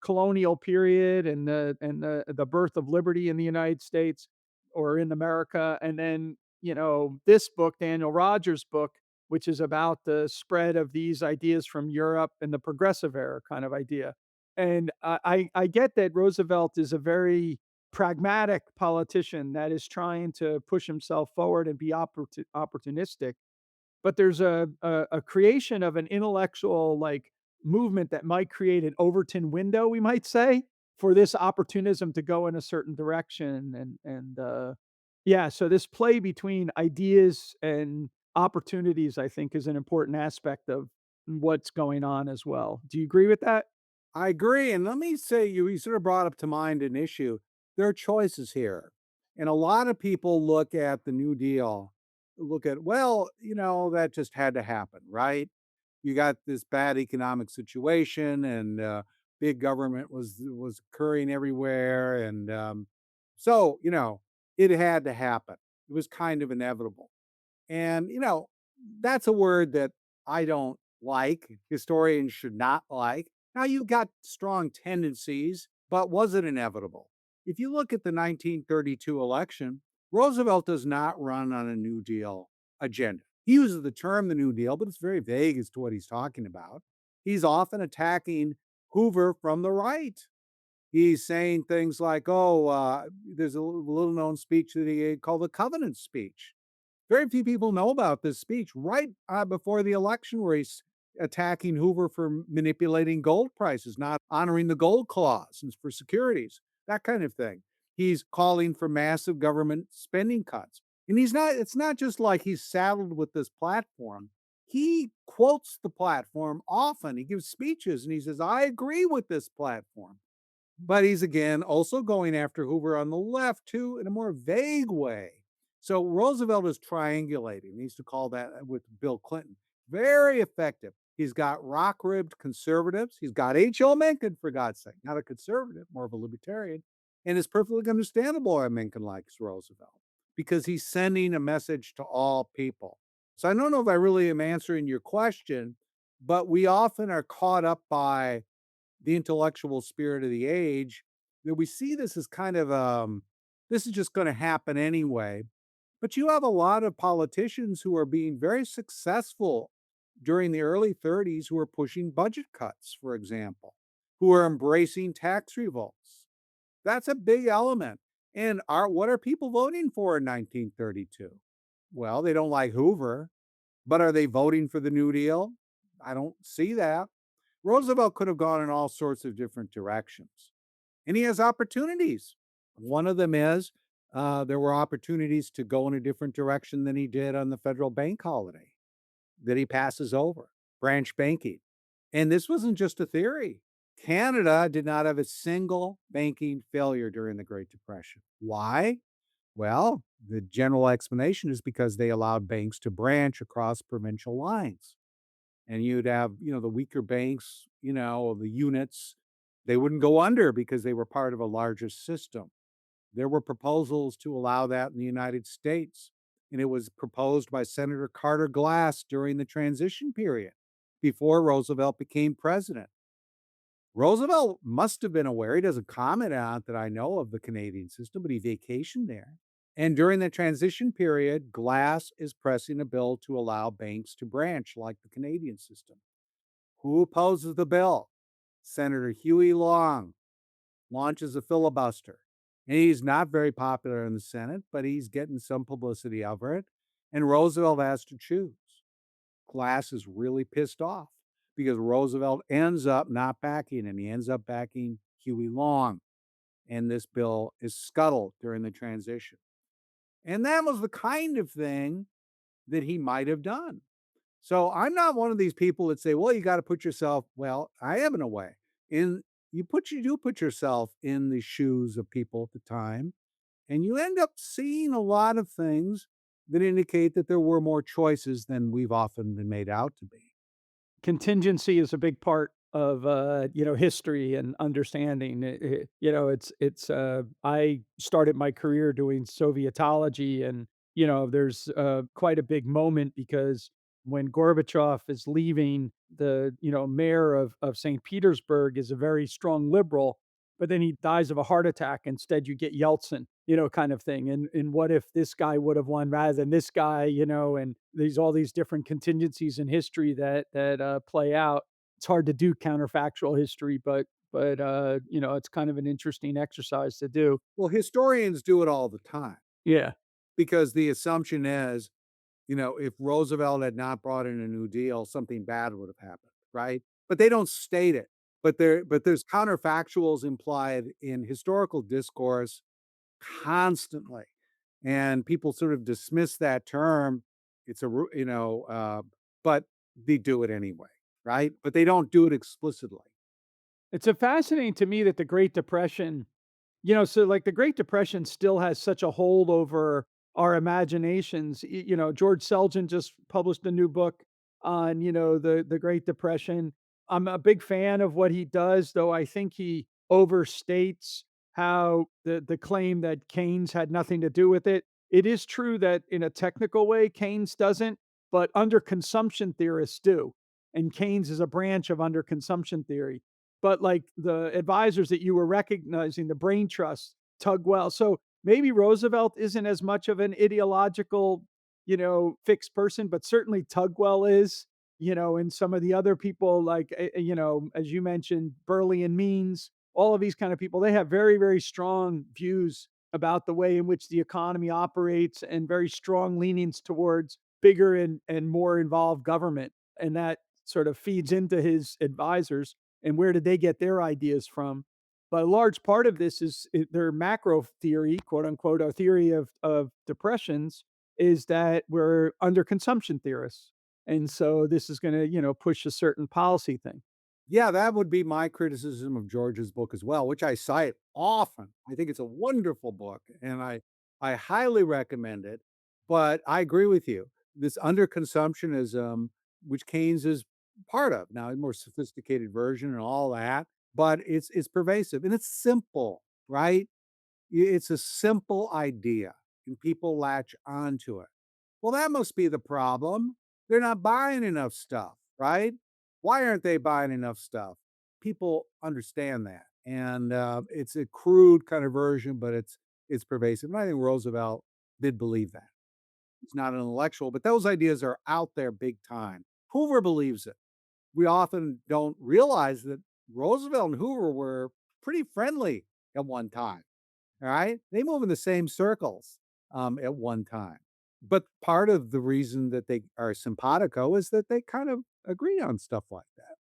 colonial period and the birth of liberty in the United States or in America, and then, this book, Daniel Rogers' book, which is about the spread of these ideas from Europe and the progressive era kind of idea. And I get that Roosevelt is a very pragmatic politician that is trying to push himself forward and be opportunistic. But there's a creation of an intellectual like movement that might create an Overton window, we might say, for this opportunism to go in a certain direction. Yeah, so this play between ideas and opportunities, I think, is an important aspect of what's going on as well. Do you agree with that? I agree. And let me say, you sort of brought up to mind an issue. There are choices here. And a lot of people look at the New Deal, look at, well, that just had to happen, right? You got this bad economic situation, and big government was occurring everywhere. And so, it had to happen. It was kind of inevitable. And, that's a word that I don't like. Historians should not like. Now, you got strong tendencies, but was it inevitable? If you look at the 1932 election, Roosevelt does not run on a New Deal agenda. He uses the term the New Deal, but it's very vague as to what he's talking about. He's often attacking Hoover from the right. He's saying things like, oh, there's a little known speech that he called the Covenant speech. Very few people know about this speech right before the election, where he's attacking Hoover for manipulating gold prices, not honoring the gold clause and for securities, that kind of thing. He's calling for massive government spending cuts. And it's not just like he's saddled with this platform. He quotes the platform often. He gives speeches and he says, I agree with this platform. But he's again also going after Hoover on the left too in a more vague way. So Roosevelt is triangulating. He used to call that with Bill Clinton. Very effective. He's got rock ribbed conservatives. He's got H.L. Mencken, for God's sake, not a conservative, more of a libertarian. And it's perfectly understandable why Mencken likes Roosevelt, because he's sending a message to all people. So I don't know if I really am answering your question, but we often are caught up by the intellectual spirit of the age, that we see this as kind of this is just going to happen anyway. But you have a lot of politicians who are being very successful during the early 30s who are pushing budget cuts, for example, who are embracing tax revolts. That's a big element. And what are people voting for in 1932? Well, they don't like Hoover, but are they voting for the New Deal? I don't see that. Roosevelt could have gone in all sorts of different directions, and he has opportunities. One of them is there were opportunities to go in a different direction than he did on the federal bank holiday that he passes over, branch banking. And this wasn't just a theory. Canada did not have a single banking failure during the Great Depression. Why? Well, the general explanation is because they allowed banks to branch across provincial lines. And you'd have, the weaker banks, the units, they wouldn't go under because they were part of a larger system. There were proposals to allow that in the United States, and it was proposed by Senator Carter Glass during the transition period before Roosevelt became president. Roosevelt must have been aware. He doesn't comment on it that I know of, the Canadian system, but he vacationed there. And during the transition period, Glass is pressing a bill to allow banks to branch like the Canadian system. Who opposes the bill? Senator Huey Long launches a filibuster. And he's not very popular in the Senate, but he's getting some publicity over it. And Roosevelt has to choose. Glass is really pissed off because Roosevelt ends up not backing him. He ends up backing Huey Long. and this bill is scuttled during the transition. And that was the kind of thing that he might have done. So I'm not one of these people that say, well, you got to put yourself, well, I am in a way. In you do put yourself in the shoes of people at the time, and you end up seeing a lot of things that indicate that there were more choices than we've often been made out to be. Contingency is a big part of, history and understanding. I started my career doing Sovietology, and, there's, quite a big moment because when Gorbachev is leaving, the, mayor of St. Petersburg is a very strong liberal, but then he dies of a heart attack. Instead, you get Yeltsin, kind of thing. And what if this guy would have won rather than this guy, and these all these different contingencies in history that play out. It's hard to do counterfactual history, but it's kind of an interesting exercise to do. Well, historians do it all the time Yeah. because the assumption is, if Roosevelt had not brought in a New Deal, something bad would have happened, right? But they don't state it. But there's counterfactuals implied in historical discourse constantly, and people sort of dismiss that term. It's a but they do it anyway, right? But they don't do it explicitly. It's a fascinating to me that the Great Depression, so like the Great Depression still has such a hold over our imaginations. George Selgin just published a new book on, the Great Depression. I'm a big fan of what he does, though I think he overstates how the claim that Keynes had nothing to do with it. It is true that in a technical way, Keynes doesn't, but under consumption theorists do. And Keynes is a branch of under consumption theory. But like the advisors that you were recognizing, the brain trust, Tugwell. So maybe Roosevelt isn't as much of an ideological, fixed person, but certainly Tugwell is, and some of the other people like, as you mentioned, Burley and Means, all of these kind of people, they have very, very strong views about the way in which the economy operates and very strong leanings towards bigger and more involved government. And that sort of feeds into his advisors, and where did they get their ideas from? But a large part of this is their macro theory, quote unquote, a theory of depressions, is that we're under consumption theorists. And so this is going to, push a certain policy thing. Yeah, that would be my criticism of George's book as well, which I cite often. I think it's a wonderful book, and I highly recommend it. But I agree with you. This underconsumptionism, which Keynes is part of now, a more sophisticated version and all that, but it's pervasive and it's simple, right? It's a simple idea, and people latch onto it. Well, that must be the problem. They're not buying enough stuff, right? Why aren't they buying enough stuff? People understand that, and it's a crude kind of version, but it's pervasive. And I think Roosevelt did believe that. He's not an intellectual, but those ideas are out there big time. Hoover believes it. We often don't realize that Roosevelt and Hoover were pretty friendly at one time. All right. They move in the same circles at one time. But part of the reason that they are simpatico is that they kind of agree on stuff like that.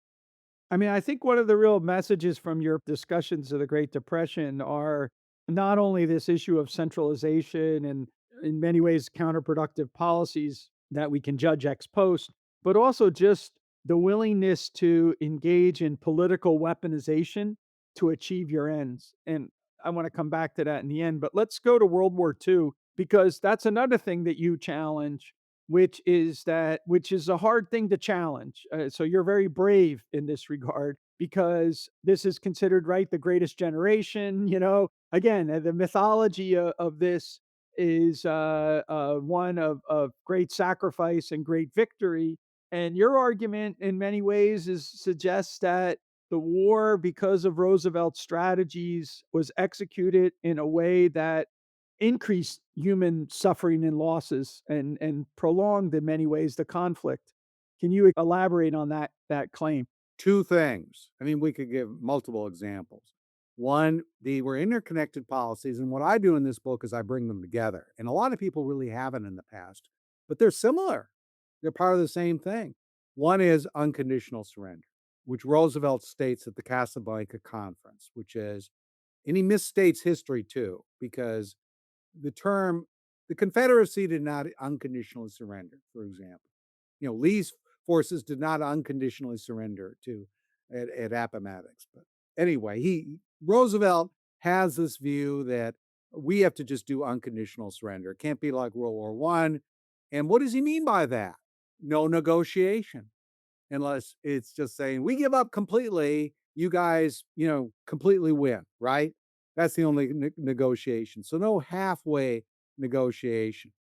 I mean, I think one of the real messages from your discussions of the Great Depression are not only this issue of centralization and in many ways counterproductive policies that we can judge ex post, but also just the willingness to engage in political weaponization to achieve your ends. And I want to come back to that in the end, but let's go to World War II because that's another thing that you challenge, which is a hard thing to challenge. So you're very brave in this regard because this is considered, right, the greatest generation. Again, the mythology of this is one of great sacrifice and great victory. And your argument, in many ways, is suggests that the war, because of Roosevelt's strategies, was executed in a way that increased human suffering and losses and prolonged in many ways the conflict. Can you elaborate on that claim? Two things. I mean, we could give multiple examples. One, they were interconnected policies. And what I do in this book is I bring them together. And a lot of people really haven't in the past, but they're similar. They're part of the same thing. One is unconditional surrender, which Roosevelt states at the Casablanca Conference, which is And he misstates history too, because the term, the Confederacy did not unconditionally surrender, for example. Lee's forces did not unconditionally surrender at Appomattox. But anyway, Roosevelt has this view that we have to just do unconditional surrender. It can't be like World War One. And what does he mean by that? No negotiation, unless it's just saying we give up completely. You guys, completely win, right? That's the only negotiation. So no halfway negotiation.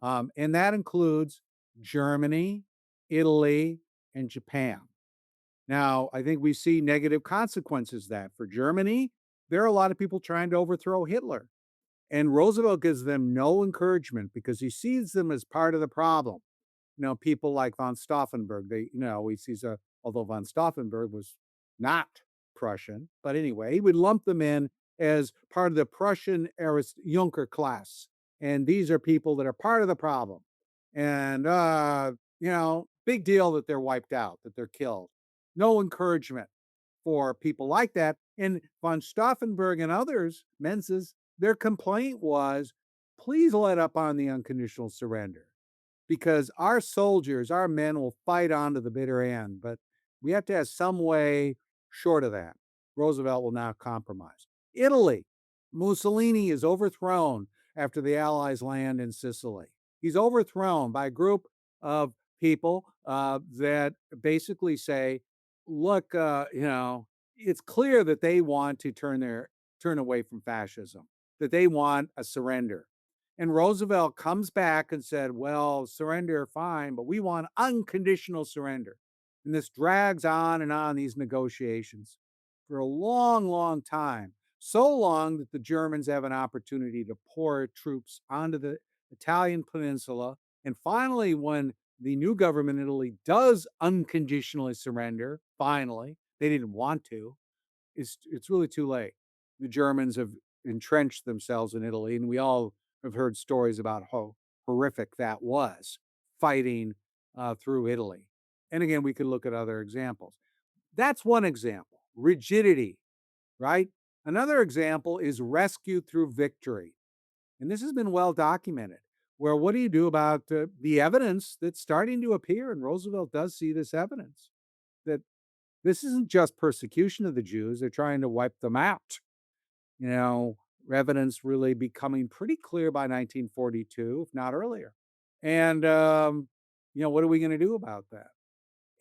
And that includes Germany, Italy, and Japan. Now, I think we see negative consequences of that. For Germany, there are a lot of people trying to overthrow Hitler. And Roosevelt gives them no encouragement because he sees them as part of the problem. People like von Stauffenberg, he sees although von Stauffenberg was not Prussian, but anyway, he would lump them in as part of the Prussian Junker class. And these are people that are part of the problem. And, big deal that they're wiped out, that they're killed. No encouragement for people like that. And von Stauffenberg and others, Menzies, their complaint was, please let up on the unconditional surrender because our soldiers, our men will fight on to the bitter end, but we have to have some way short of that. Roosevelt will not compromise. Italy, Mussolini is overthrown after the Allies land in Sicily. He's overthrown by a group of people that basically say, look, it's clear that they want to turn away from fascism, that they want a surrender. And Roosevelt comes back and said, well, surrender, fine, but we want unconditional surrender. And this drags on and on, these negotiations for a long, long time. So long that the Germans have an opportunity to pour troops onto the Italian peninsula. And finally, when the new government in Italy does unconditionally surrender, finally, they didn't want to, it's really too late. The Germans have entrenched themselves in Italy, and we all have heard stories about how horrific that was, fighting through Italy. And again, we could look at other examples. That's one example, rigidity, right? Another example is rescue through victory. And this has been well documented, where what do you do about the evidence that's starting to appear? And Roosevelt does see this evidence that this isn't just persecution of the Jews, they're trying to wipe them out. You know, evidence really becoming pretty clear by 1942, if not earlier. And, what are we going to do about that?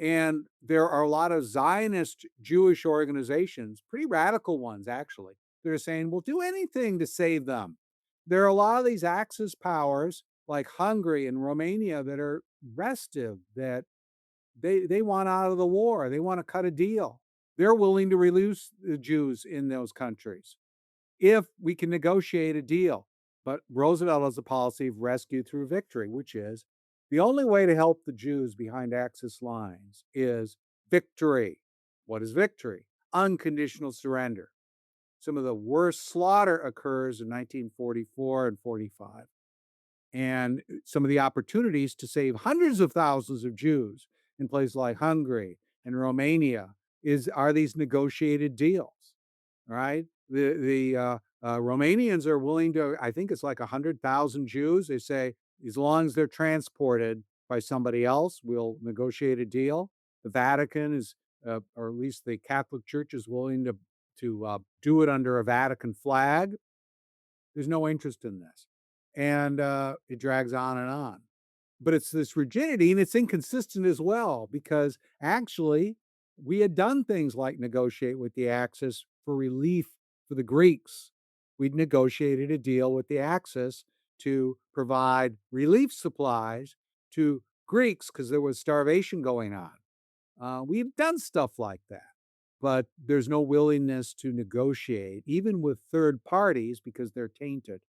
And there are a lot of Zionist Jewish organizations, pretty radical ones, actually, that are saying, we'll do anything to save them. There are a lot of these Axis powers, like Hungary and Romania, that are restive, that they want out of the war. They want to cut a deal. They're willing to release the Jews in those countries if we can negotiate a deal. But Roosevelt has a policy of rescue through victory, which is the only way to help the Jews behind Axis lines is victory. What is victory? Unconditional surrender. Some of the worst slaughter occurs in 1944 and 45. And some of the opportunities to save hundreds of thousands of Jews in places like Hungary and Romania are these negotiated deals, right? The Romanians are willing to, I think it's like 100,000 Jews. They say, as long as they're transported by somebody else, we'll negotiate a deal. The Vatican is, or at least the Catholic Church is willing to do it under a Vatican flag. There's no interest in this. And it drags on and on. But it's this rigidity, and it's inconsistent as well, because actually we had done things like negotiate with the Axis for relief for the Greeks. We'd negotiated a deal with the Axis to provide relief supplies to Greeks because there was starvation going on. We've done stuff like that, but there's no willingness to negotiate, even with third parties, because they're tainted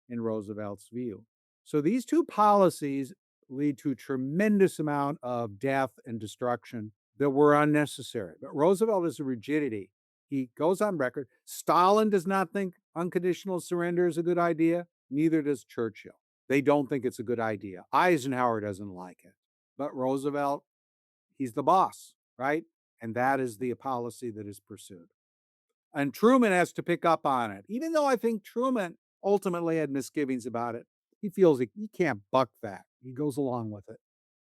in Roosevelt's view. So these two policies lead to a tremendous amount of death and destruction that were unnecessary. But Roosevelt is a rigidity. He goes on record. Stalin does not think unconditional surrender is a good idea. Neither does Churchill. They don't think it's a good idea. Eisenhower doesn't like it. But Roosevelt, he's the boss, right? And that is the policy that is pursued. And Truman has to pick up on it. Even though I think Truman ultimately had misgivings about it, he feels he can't buck that. He goes along with it.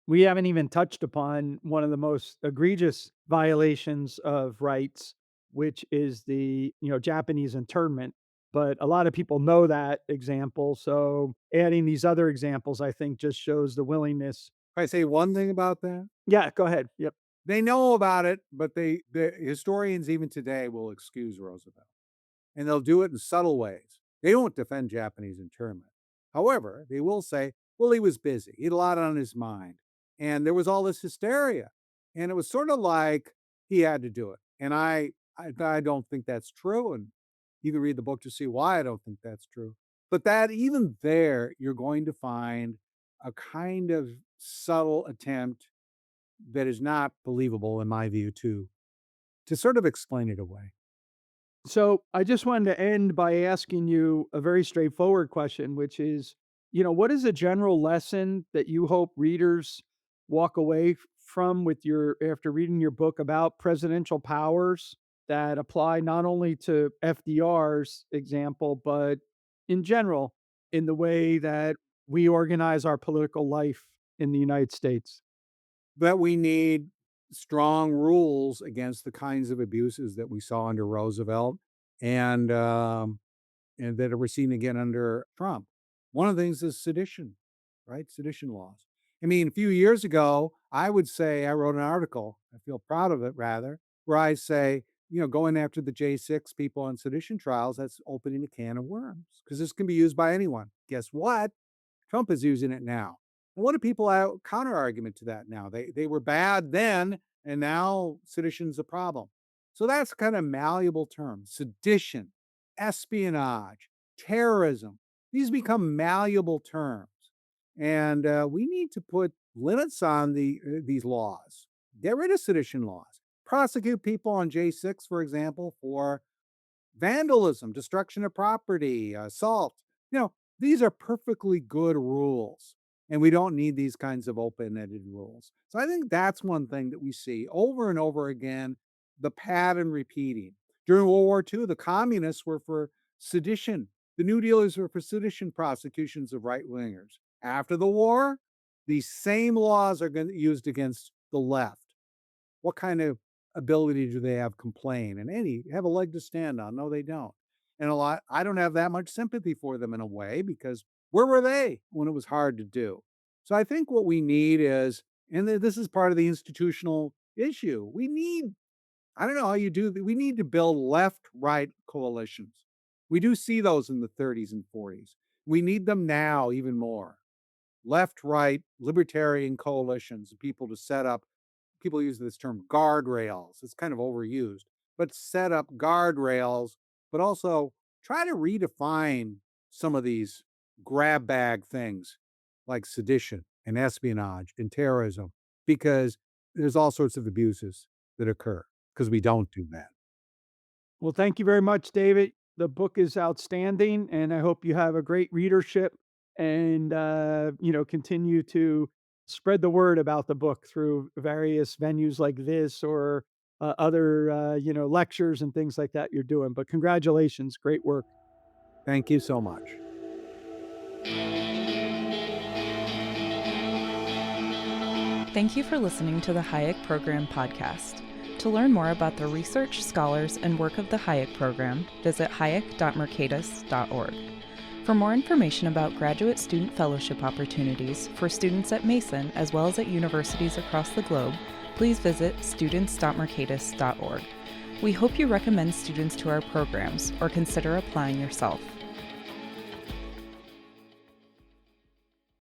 We haven't even touched upon one of the most egregious violations of rights, which is the, Japanese internment. But a lot of people know that example. So adding these other examples, I think, just shows the willingness. If I say one thing about that, Yeah, go ahead. Yep. they know about it, but the historians even today will excuse Roosevelt. And they'll do it in subtle ways. They won't defend Japanese internment. However, they will say, well, he was busy. He had a lot on his mind. And there was all this hysteria. And it was sort of like he had to do it. And I don't think that's true. And you can read the book to see why I don't think that's true. But that even there, you're going to find a kind of subtle attempt that is not believable, in my view, to sort of explain it away. So I just wanted to end by asking you a very straightforward question, which is, what is a general lesson that you hope readers walk away from with your after reading your book about presidential powers that apply not only to FDR's example, but in general in the way that we organize our political life in the United States? That we need strong rules against the kinds of abuses that we saw under Roosevelt and and that we're seeing again under Trump. One of the things is sedition, right? Sedition laws. I mean, a few years ago, I would say I wrote an article. I feel proud of it, rather, where I say, going after the J6 people on sedition trials, that's opening a can of worms because this can be used by anyone. Guess what? Trump is using it now. And what do people counter argument to that now? They were bad then, and now sedition's a problem. So that's kind of malleable terms. Sedition, espionage, terrorism. These become malleable terms, and we need to put limits on these laws. Get rid of sedition laws. Prosecute people on J6, for example, for vandalism, destruction of property, assault. These are perfectly good rules, and we don't need these kinds of open-ended rules. So I think that's one thing that we see over and over again, the pattern repeating. During World War II, the communists were for sedition. The New Dealers were for sedition prosecutions of right-wingers. After the war, these same laws are used against the left. What kind of ability do they have complain and have a leg to stand on? No, they don't. And I don't have that much sympathy for them in a way because where were they when it was hard to do? So I think what we need is, and this is part of the institutional issue, I don't know how you do, we need to build left-right coalitions. We do see those in the 30s and 40s. We need them now even more. Left-right libertarian coalitions, people to set up, people use this term guardrails. It's kind of overused, but set up guardrails, but also try to redefine some of these grab bag things like sedition and espionage and terrorism, because there's all sorts of abuses that occur because we don't do that. Well, thank you very much, David. The book is outstanding, and I hope you have a great readership and, continue to spread the word about the book through various venues like this or other, lectures and things like that you're doing. But congratulations, great work. Thank you so much. Thank you for listening to the Hayek Program Podcast. To learn more about the research, scholars, and work of the Hayek Program, visit hayek.mercatus.org. For more information about graduate student fellowship opportunities for students at Mason as well as at universities across the globe, please visit students.mercatus.org. We hope you recommend students to our programs or consider applying yourself.